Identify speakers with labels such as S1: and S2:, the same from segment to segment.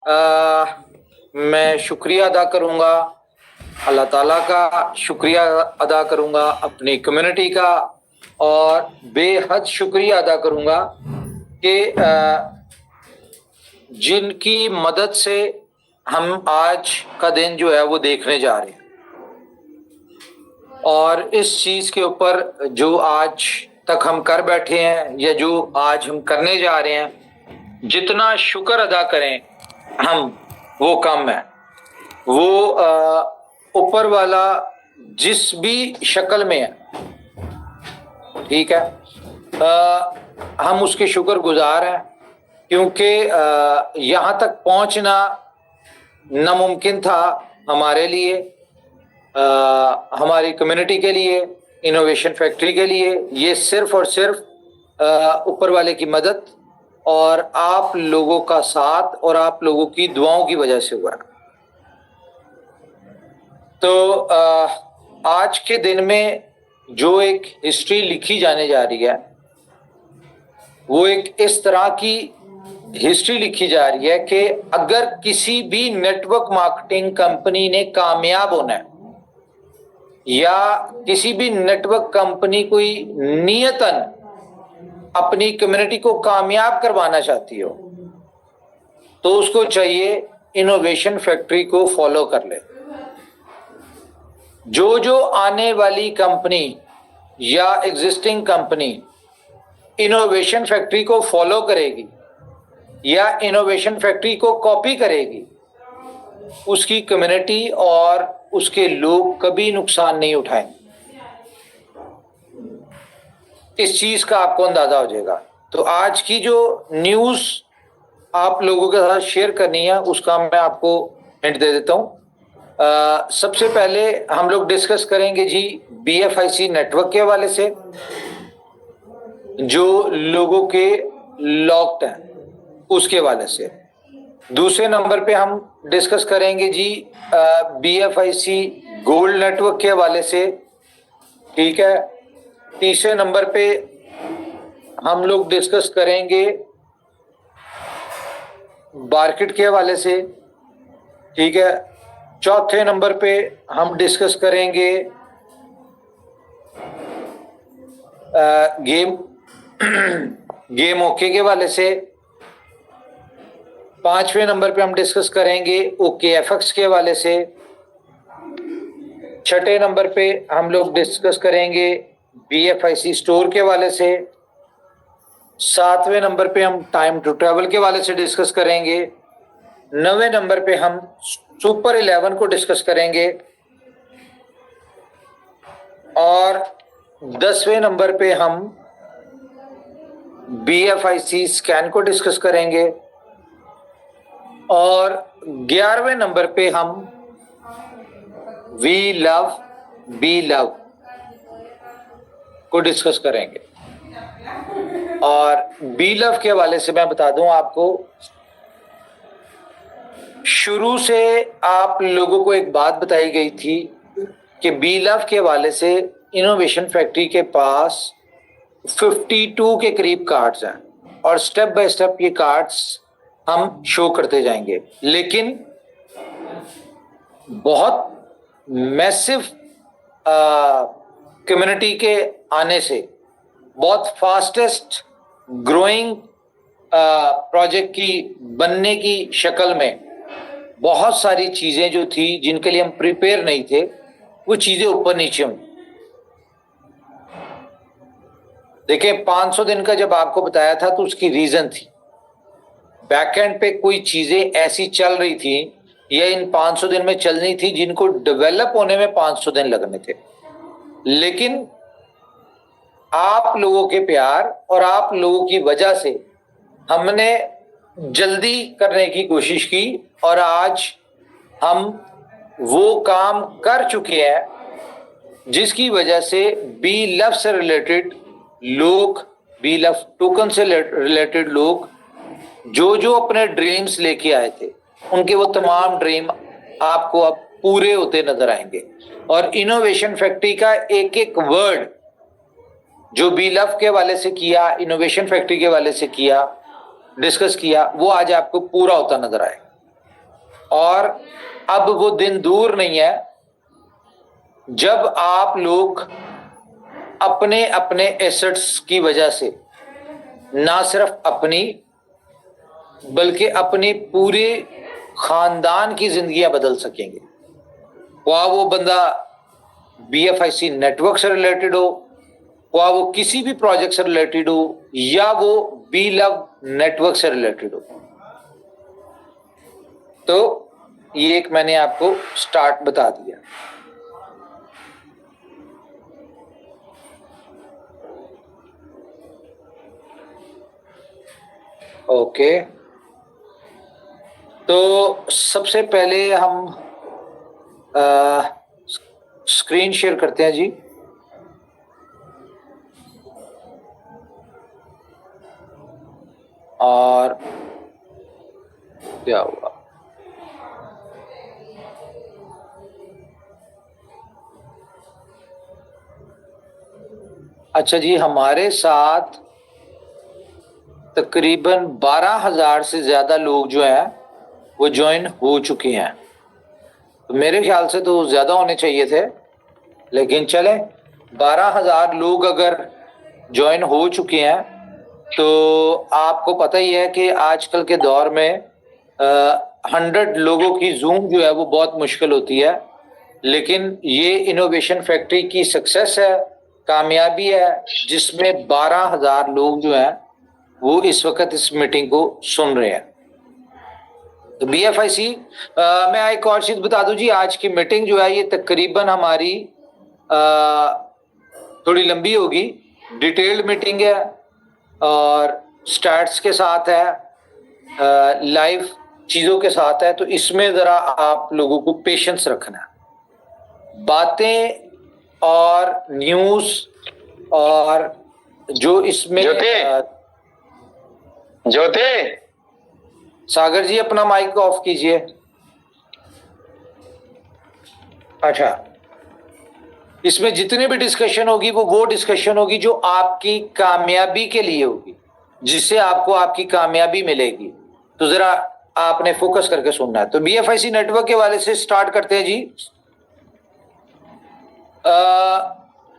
S1: मैं शुक्रिया अदा करूंगा, अल्लाह ताला का शुक्रिया अदा करूंगा, अपनी कम्युनिटी का, और बेहद शुक्रिया अदा करूंगा कि जिनकी मदद से हम आज का दिन जो है वो देखने जा रहे हैं। और इस चीज़ के ऊपर जो आज तक हम कर बैठे हैं या जो आज हम करने जा रहे हैं, जितना शुक्र अदा करें हम वो कम है। वो ऊपर वाला जिस भी शक्ल में है, ठीक है, हम उसके शुक्रगुजार हैं, क्योंकि यहाँ तक पहुँचना नामुमकिन था हमारे लिए, हमारी कम्युनिटी के लिए, इनोवेशन फैक्ट्री के लिए। ये सिर्फ और सिर्फ ऊपर वाले की मदद और आप लोगों का साथ और आप लोगों की दुआओं की वजह से हुआ। तो आज के दिन में जो एक हिस्ट्री लिखी जाने जा रही है, वो एक इस तरह की हिस्ट्री लिखी जा रही है कि अगर किसी भी नेटवर्क मार्केटिंग कंपनी ने कामयाब होना है या किसी भी नेटवर्क कंपनी कोई नियतन अपनी कम्युनिटी को कामयाब करवाना चाहती हो, तो उसको चाहिए इनोवेशन फैक्ट्री को फॉलो कर ले। जो आने वाली कंपनी या एग्जिस्टिंग कंपनी इनोवेशन फैक्ट्री को फॉलो करेगी या इनोवेशन फैक्ट्री को कॉपी करेगी, उसकी कम्युनिटी और उसके लोग कभी नुकसान नहीं उठाएंगे। इस चीज का आपको अंदाजा हो जाएगा। तो आज की जो न्यूज आप लोगों के साथ शेयर करनी है, उसका मैं आपको हिंट दे देता हूं। सबसे पहले हम लोग डिस्कस करेंगे जी BFIC नेटवर्क के हवाले से, जो लोगों के लॉक्ड हैं उसके हवाले से। दूसरे नंबर पे हम डिस्कस करेंगे जी BFIC गोल्ड नेटवर्क के हवाले से, ठीक है। तीसरे नंबर पे हम लोग डिस्कस करेंगे मार्केट के हवाले से, ठीक है। चौथे नंबर पे हम डिस्कस करेंगे गेम ओके के हवाले से। पांचवें नंबर पे हम डिस्कस करेंगे OKFX के हवाले से। छठे नंबर पे हम लोग डिस्कस करेंगे BFIC स्टोर के हवाले से। सातवें नंबर पे हम टाइम टू ट्रैवल के हवाले से डिस्कस करेंगे। 9वें नंबर पे हम सुपर 11 को डिस्कस करेंगे और 10वें नंबर पे हम BFIC स्कैन को डिस्कस करेंगे और 11वें नंबर पे हम वी लव बी लव को डिस्कस करेंगे। और बी लव के हवाले से मैं बता दूं आपको, शुरू से आप लोगों को एक बात बताई गई थी कि बी लव के हवाले से इनोवेशन फैक्ट्री के पास 52 के करीब कार्ड्स हैं और स्टेप बाय स्टेप ये कार्ड्स हम शो करते जाएंगे। लेकिन बहुत मैसिव कम्युनिटी के आने से, बहुत फास्टेस्ट ग्रोइंग प्रोजेक्ट की बनने की शक्ल में बहुत सारी चीज़ें जो थी जिनके लिए हम प्रिपेयर नहीं थे, वो चीज़ें ऊपर नीचे हुई। देखिए 500 दिन का जब आपको बताया था तो उसकी रीज़न थी, बैकएंड पे कोई चीज़ें ऐसी चल रही थी या इन 500 दिन में चलनी थी जिनको डेवलप होने में 500 दिन लगने थे। लेकिन आप लोगों के प्यार और आप लोगों की वजह से हमने जल्दी करने की कोशिश की और आज हम वो काम कर चुके हैं जिसकी वजह से बी लव से रिलेटेड लोग, बी लव टोकन से रिलेटेड लोग जो अपने ड्रीम्स लेके आए थे, उनके वो तमाम ड्रीम आपको अब पूरे होते नजर आएंगे। और इनोवेशन फैक्ट्री का एक एक वर्ड जो बी लव के हवाले से किया, इनोवेशन फैक्ट्री के हवाले से किया, डिस्कस किया, वो आज आपको पूरा होता नजर आएगा। और अब वो दिन दूर नहीं है जब आप लोग अपने अपने एसेट्स की वजह से ना सिर्फ अपनी बल्कि अपनी पूरे खानदान की जिंदगियां बदल सकेंगे। वो बंदा BFIC नेटवर्क से रिलेटेड हो, वो किसी भी प्रोजेक्ट से रिलेटेड हो, या वो बी लव नेटवर्क से रिलेटेड हो। तो ये एक मैंने आपको स्टार्ट बता दिया। ओके, तो सबसे पहले हम स्क्रीन शेयर करते हैं जी। और क्या हुआ? अच्छा जी, हमारे साथ तकरीबन 12,000 से ज्यादा लोग जो हैं वो ज्वाइन हो चुके हैं। तो मेरे ख्याल से तो ज्यादा होने चाहिए थे, लेकिन चले 12,000 लोग अगर ज्वाइन हो चुके हैं तो आपको पता ही है कि आजकल के दौर में 100 लोगों की जूम जो है वो बहुत मुश्किल होती है। लेकिन ये इनोवेशन फैक्ट्री की सक्सेस है, कामयाबी है, जिसमें 12,000 लोग जो हैं वो इस वक्त इस मीटिंग को सुन रहे हैं। तो BFIC मैं एक और चीज बता दूं जी, आज की मीटिंग जो है ये तकरीबन हमारी थोड़ी लंबी होगी, डिटेल्ड मीटिंग है और स्टैट्स के साथ है, लाइव चीजों के साथ है। तो इसमें जरा आप लोगों को पेशेंस रखना है। बातें और न्यूज और जो इसमें ज्योति सागर जी अपना माइक ऑफ कीजिए। अच्छा, इसमें जितनी भी डिस्कशन होगी वो डिस्कशन होगी जो आपकी कामयाबी के लिए होगी, जिससे आपको आपकी कामयाबी मिलेगी। तो जरा आपने फोकस करके सुनना है। तो BFIC नेटवर्क के वाले से स्टार्ट करते हैं जी।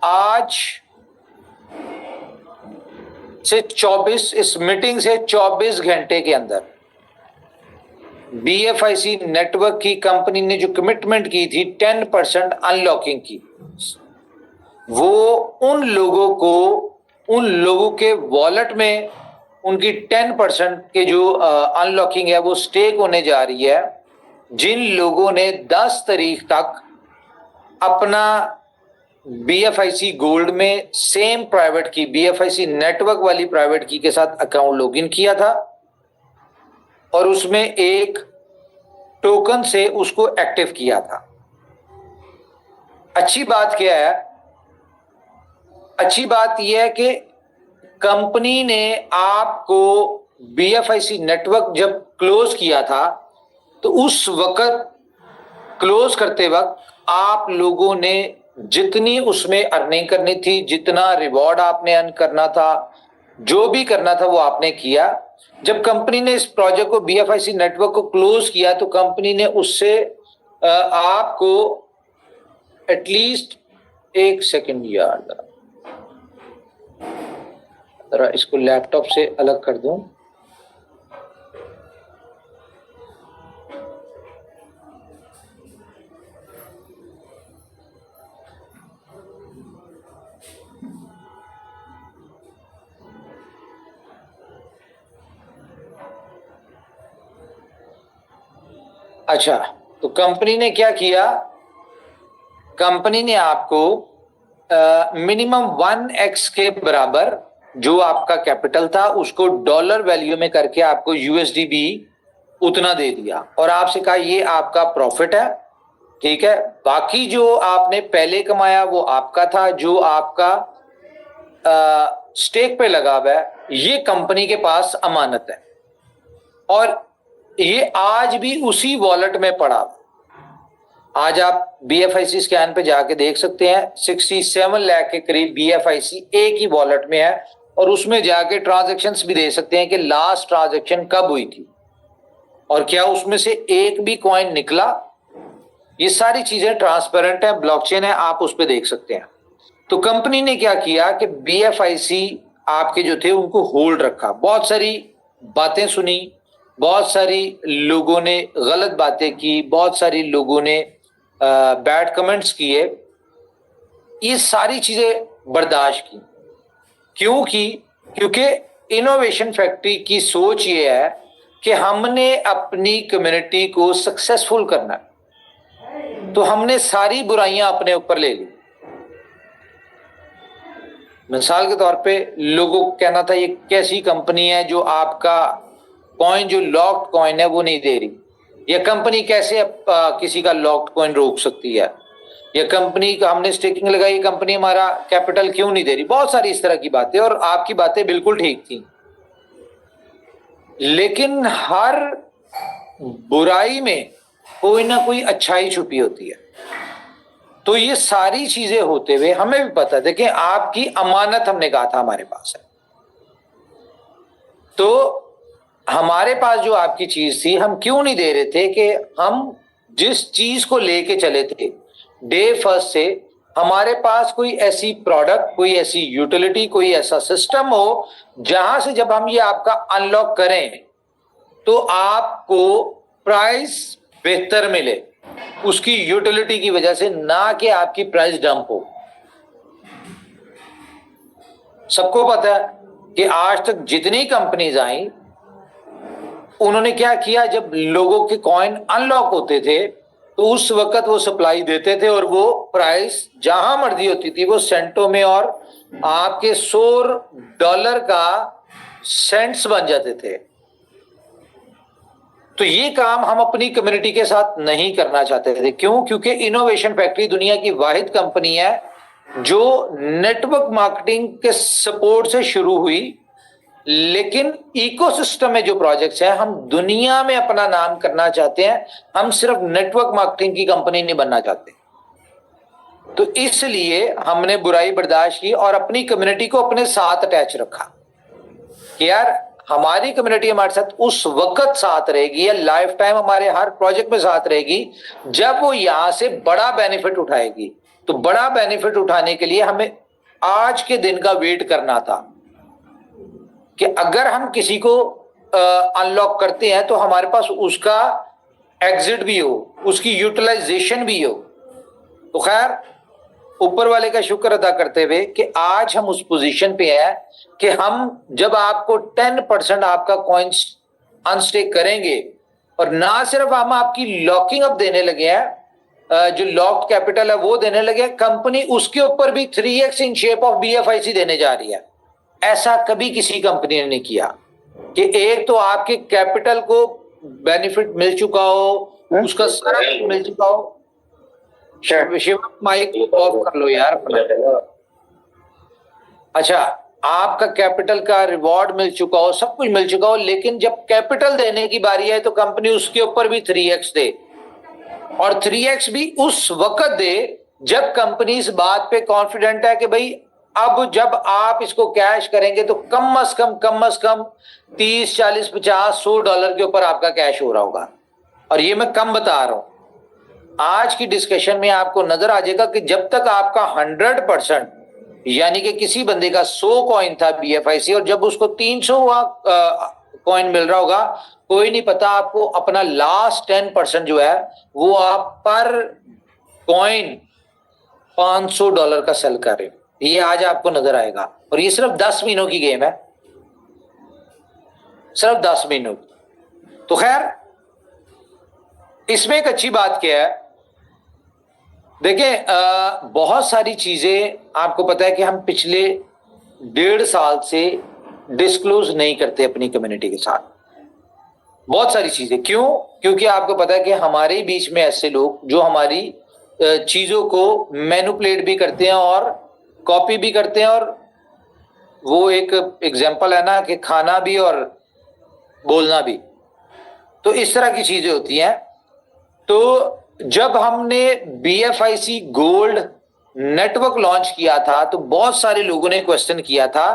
S1: आज से 24 इस मीटिंग से 24 घंटे के अंदर BFIC नेटवर्क की कंपनी ने जो कमिटमेंट की थी 10% अनलॉकिंग की, वो उन लोगों के वॉलेट में उनकी 10% के जो अनलॉकिंग है वो स्टेक होने जा रही है, जिन लोगों ने 10 तारीख तक अपना BFIC गोल्ड में सेम प्राइवेट की BFIC नेटवर्क वाली प्राइवेट की के साथ अकाउंट लॉगिन किया था और उसमें एक टोकन से उसको एक्टिव किया था। अच्छी बात क्या है? अच्छी बात यह है कि कंपनी ने आपको BFIC नेटवर्क जब क्लोज किया था तो उस वक्त क्लोज करते वक्त आप लोगों ने जितनी उसमें अर्निंग करनी थी, जितना रिवॉर्ड आपने अर्न करना था, जो भी करना था वो आपने किया। जब कंपनी ने इस प्रोजेक्ट को BFIC नेटवर्क को क्लोज किया तो कंपनी ने उससे आपको एटलीस्ट एक सेकंड यार, जरा इसको लैपटॉप से अलग कर दूं। अच्छा, तो कंपनी ने क्या किया? कंपनी ने आपको मिनिमम 1x के बराबर जो आपका कैपिटल था उसको डॉलर वैल्यू में करके आपको USD भी उतना दे दिया और आपसे कहा ये आपका प्रॉफिट है, ठीक है। बाकी जो आपने पहले कमाया वो आपका था, जो आपका स्टेक पे लगा हुआ है ये कंपनी के पास अमानत है और ये आज भी उसी वॉलेट में पड़ा। आज आप BFIC स्कैन पे जाके देख सकते हैं 67 लाख के करीब BFIC एक ही वॉलेट में है और उसमें जाके ट्रांजैक्शंस भी दे सकते हैं कि लास्ट ट्रांजैक्शन कब हुई थी और क्या उसमें से एक भी कॉइन निकला? ये सारी चीजें ट्रांसपेरेंट है, ब्लॉकचेन है, आप उस पर देख सकते हैं। तो कंपनी ने क्या किया कि BFIC आपके जो थे उनको होल्ड रखा, बहुत सारी बातें सुनी, बहुत सारी लोगों ने गलत बातें की, बहुत सारी लोगों ने बैड कमेंट्स किए, ये सारी चीजें बर्दाश्त की। क्यों की? क्योंकि इनोवेशन फैक्ट्री की सोच ये है कि हमने अपनी कम्युनिटी को सक्सेसफुल करना है, तो हमने सारी बुराइयां अपने ऊपर ले ली। मिसाल के तौर पे लोगों को कहना था ये कैसी कंपनी है जो आपका कॉइन, जो लॉक्ड कॉइन है वो नहीं दे रही, यह कंपनी कैसे किसी का लॉक्ड कॉइन रोक सकती है, यह कंपनी का हमने स्टेकिंग लगाई, कंपनी हमारा कैपिटल क्यों नहीं दे रही, बहुत सारी इस तरह की बातें। और आपकी बातें बिल्कुल ठीक थी, लेकिन हर बुराई में कोई ना कोई अच्छाई छुपी होती है। तो ये सारी चीजें होते हुए हमें भी पता है, देखिए आपकी अमानत हमने कहा था हमारे पास है, तो हमारे पास जो आपकी चीज थी हम क्यों नहीं दे रहे थे कि हम जिस चीज को लेके चले थे डे फर्स्ट से, हमारे पास कोई ऐसी प्रोडक्ट, कोई ऐसी यूटिलिटी, कोई ऐसा सिस्टम हो जहां से जब हम ये आपका अनलॉक करें तो आपको प्राइस बेहतर मिले उसकी यूटिलिटी की वजह से, ना कि आपकी प्राइस डंप हो। सबको पता है कि आज तक जितनी कंपनीज आई उन्होंने क्या किया, जब लोगों के कॉइन अनलॉक होते थे तो उस वक्त वो सप्लाई देते थे और वो प्राइस जहां मर्जी होती थी वो सेंटों में, और आपके $100 का सेंट्स बन जाते थे। तो ये काम हम अपनी कम्युनिटी के साथ नहीं करना चाहते थे। क्यों? क्योंकि इनोवेशन फैक्ट्री दुनिया की वाहिद कंपनी है जो नेटवर्क मार्केटिंग के सपोर्ट से शुरू हुई, लेकिन इकोसिस्टम में जो प्रोजेक्ट्स हैं, हम दुनिया में अपना नाम करना चाहते हैं, हम सिर्फ नेटवर्क मार्केटिंग की कंपनी नहीं बनना चाहते। तो इसलिए हमने बुराई बर्दाश्त की और अपनी कम्युनिटी को अपने साथ अटैच रखा कि यार हमारी कम्युनिटी हमारे साथ उस वक्त साथ रहेगी या लाइफ टाइम हमारे हर प्रोजेक्ट में साथ रहेगी जब वो यहां से बड़ा बेनिफिट उठाएगी। तो बड़ा बेनिफिट उठाने के लिए हमें आज के दिन का वेट करना था कि अगर हम किसी को अनलॉक करते हैं तो हमारे पास उसका एग्जिट भी हो, उसकी यूटिलाइजेशन भी हो। तो खैर ऊपर वाले का शुक्र अदा करते हुए कि आज हम उस पोजीशन पे हैं कि हम जब आपको 10% आपका कॉइन्स अनस्टेक करेंगे और ना सिर्फ हम आपकी लॉकिंग अप देने लगे हैं, जो लॉक्ड कैपिटल है वो देने लगे, कंपनी उसके ऊपर भी 3x in shape of BFIC देने जा रही है। ऐसा कभी किसी कंपनी ने नहीं किया कि एक तो आपके कैपिटल को बेनिफिट मिल चुका हो, उसका सारा मिल चुका हो। शिव माइक ऑफ कर लो यार अपना। अच्छा, आपका कैपिटल का रिवॉर्ड मिल चुका हो, सब कुछ मिल चुका हो, लेकिन जब कैपिटल देने की बारी है तो कंपनी उसके ऊपर भी 3x दे, और 3x भी उस वक्त दे जब कंपनी इस बात पे कॉन्फिडेंट है कि भाई अब जब आप इसको कैश करेंगे तो कम से कम 30, 40, 50, $100 के ऊपर आपका कैश हो रहा होगा। और ये मैं कम बता रहा हूं, आज की डिस्कशन में आपको नजर आ जाएगा कि जब तक आपका 100%, यानी कि किसी बंदे का 100 कॉइन था BFIC और जब उसको 300 कॉइन मिल रहा होगा, कोई नहीं पता आपको अपना लास्ट 10% जो है वो आप पर कॉइन $500 का सेल कर रहे हो। ये आज आपको नजर आएगा, और ये सिर्फ 10 महीनों की गेम है, सिर्फ 10 महीनों की। तो खैर इसमें एक अच्छी बात क्या है, देखिए बहुत सारी चीजें आपको पता है कि हम पिछले 1.5 साल से डिस्क्लोज नहीं करते अपनी कम्युनिटी के साथ, बहुत सारी चीजें। क्यों? क्योंकि आपको पता है कि हमारे बीच में ऐसे लोग जो हमारी चीजों को मैनिपुलेट भी करते हैं और कॉपी भी करते हैं, और वो एक एग्जाम्पल है ना कि खाना भी और बोलना भी, तो इस तरह की चीजें होती हैं। तो जब हमने BFIC गोल्ड नेटवर्क लॉन्च किया था तो बहुत सारे लोगों ने क्वेश्चन किया था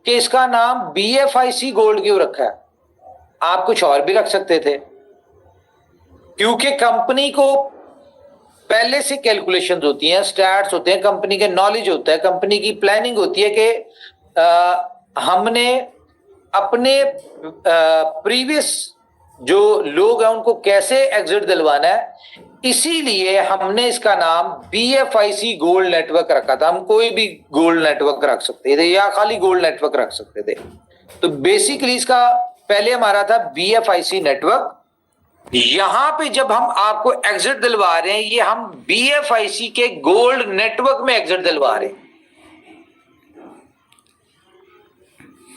S1: कि इसका नाम BFIC गोल्ड क्यों रखा है, आप कुछ और भी रख सकते थे। क्योंकि कंपनी को पहले से कैलकुलेशंस होती हैं, स्टैट्स होते हैं, कंपनी के नॉलेज होता है, कंपनी की प्लानिंग होती है कि हमने अपने प्रीवियस जो लोग हैं उनको कैसे एग्जिट दिलवाना है। इसीलिए हमने इसका नाम BFIC गोल्ड नेटवर्क रखा था। हम कोई भी गोल्ड नेटवर्क रख सकते थे या खाली गोल्ड नेटवर्क रख सकते थे। तो बेसिकली इसका पहले हमारा था BFIC नेटवर्क। यहां पे जब हम आपको एग्जिट दिलवा रहे हैं, ये हम BFIC के गोल्ड नेटवर्क में एग्जिट दिलवा रहे हैं।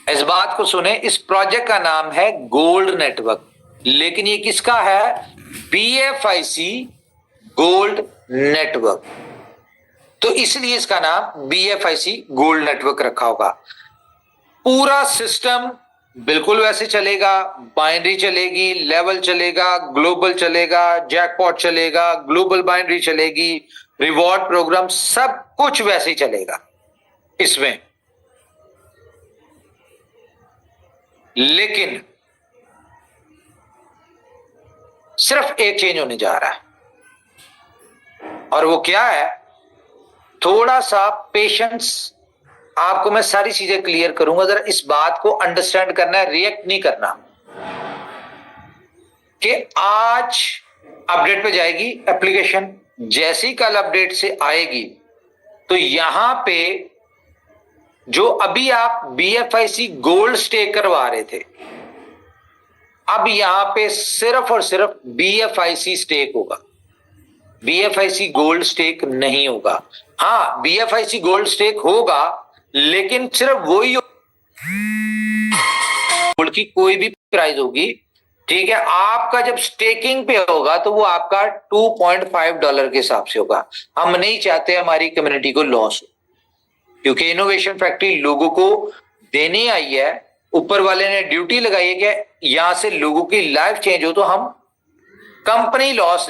S1: इस बात को सुने, इस प्रोजेक्ट का नाम है गोल्ड नेटवर्क, लेकिन ये किसका है? BFIC gold network. तो इसलिए इसका नाम BFIC गोल्ड नेटवर्क रखा होगा। पूरा सिस्टम बिल्कुल वैसे चलेगा, बाइनरी चलेगी, लेवल चलेगा, ग्लोबल चलेगा, जैकपॉट चलेगा, ग्लोबल बाइनरी चलेगी, रिवॉर्ड प्रोग्राम, सब कुछ वैसे ही चलेगा इसमें। लेकिन सिर्फ एक चेंज होने जा रहा है, और वो क्या है? थोड़ा सा पेशेंस। आपको मैं सारी चीजें क्लियर करूंगा, जरा इस बात को अंडरस्टैंड करना है, रिएक्ट नहीं करना। कि आज अपडेट पे जाएगी एप्लीकेशन, जैसी कल अपडेट से आएगी तो यहां पे जो अभी आप BFIC गोल्ड स्टेक करवा रहे थे, अब यहां पे सिर्फ और सिर्फ BFIC स्टेक होगा, BFIC गोल्ड स्टेक नहीं होगा। हाँ, BFIC गोल्ड स्टेक होगा, लेकिन सिर्फ वही गोल्ड की कोई भी प्राइस होगी, ठीक है। आपका जब स्टेकिंग पे होगा तो वो आपका $2.5 के हिसाब से होगा। हम नहीं चाहते हमारी कम्युनिटी को लॉस हो, क्योंकि इनोवेशन फैक्ट्री लोगों को देने आई है, ऊपर वाले ने ड्यूटी लगाई है कि यहां से लोगों की लाइफ चेंज हो, तो हम कंपनी लॉस